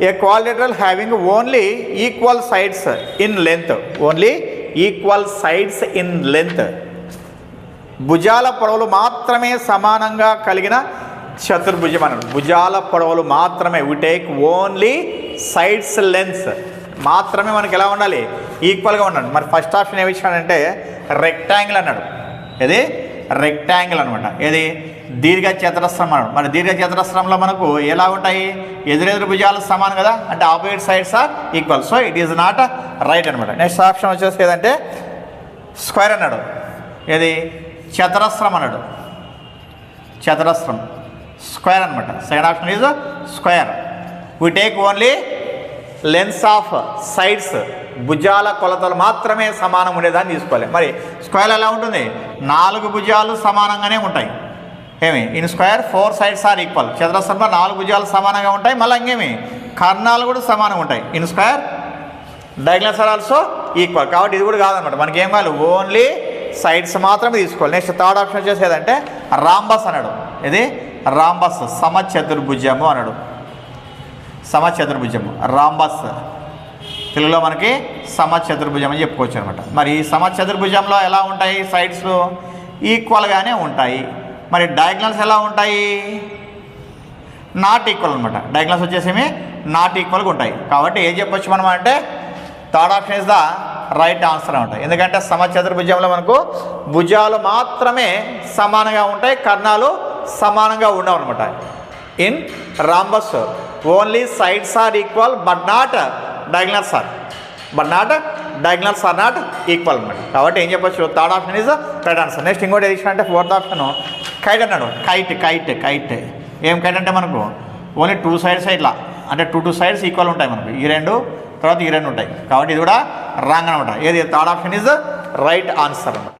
A quadrilateral having only equal sides in length, only equal sides in length, భుజాల పొడవులు మాత్రమే సమానంగా కలిగిన చతుర్భుజం అన్నాడు. భుజాల పొడవులు మాత్రమే, we take only sides lengths మాత్రమే మనకి ఎలా ఉండాలి, ఈక్వల్గా ఉండాలి. మరి ఫస్ట్ ఆప్షన్ ఏమి ఇచ్చాడంటే రెక్టాంగిల్ అన్నాడు. ఇది రెక్టాంగిల్ అనమాట. ఇది దీర్ఘ చతురస్రం అన్నాడు. మరి దీర్ఘ చతురస్రంలో మనకు ఎలా ఉంటాయి, ఎదురెదురు భుజాలు సమానం కదా, అంటే opposite sides are equal. So it is not right అనమాట. నెక్స్ట్ ఆప్షన్ వచ్చేసి ఏదంటే స్క్వేర్ అన్నాడు. ఇది చతురస్రం అన్నాడు, చతురస్రం స్క్వేర్ అనమాట. Second option is square. We take only lengths of sides, భుజాల కొలతలు మాత్రమే సమానం ఉండేదాన్ని తీసుకోవాలి. మరి స్క్వేర్ ఎలా ఉంటుంది, 4 భుజాలు సమానంగానే ఉంటాయి. ఏమి in square 4 sides are equal. చతురస్రంలో 4 భుజాలు సమానంగా ఉంటాయి. మళ్ళీ ఇంకేమి కర్ణాలు కూడా సమానంగా ఉంటాయి. In square diagonals are also equal. కాబట్టి ఇది కూడా కాదనమాట. మనకి ఏం కావాలి, ఓన్లీ సైడ్స్ మాత్రమే తీసుకోవాలి. నెక్స్ట్ థర్డ్ ఆప్షన్ వచ్చేసి ఏదంటే రాంబస్ అన్నాడు. ఇది రాంబస్ సమచతుర్భుజము అన్నాడు. సమచతుర్భుజము రాంబస్, తెలుగులో మనకి సమచతుర్భుజం అని చెప్పుకోవచ్చు అనమాట. మరి ఈ సమచతుర్భుజంలో ఎలా ఉంటాయి, సైడ్స్ ఈక్వల్గానే ఉంటాయి. మరి డయాగ్నల్స్ ఎలా ఉంటాయి, నాట్ ఈక్వల్ అనమాట. డయాగ్నల్స్ వచ్చేసి నాట్ ఈక్వల్గా ఉంటాయి. కాబట్టి ఏం చెప్పొచ్చు మనం అంటే third option is the right answer ఉంటాయి. ఎందుకంటే సమచతుర్భుజంలో మనకు భుజాలు మాత్రమే సమానంగా ఉంటాయి, కర్ణాలు సమానంగా ఉండవు అనమాట. In rhombus only sides are equal but not diagonals are not equal అనమాట. కాబట్టి ఏం చెప్పొచ్చు, third option is right answer. Next ఇంకోటి ఏది అంటే ఫోర్త్ ఆప్షన్ కైట్ అన్నాడు. కైట్ ఏం కైట్ అంటే మనకు ఓన్లీ 2 సైడ్స్ ఇట్లా, అంటే 2 సైడ్స్ ఈక్వల్ ఉంటాయి మనకు. ఈ 2 తర్వాత ఈ 2 ఉంటాయి. కాబట్టి ఇది కూడా రాంగ్ అనమాట. ఏది third option is right answer అనమాట.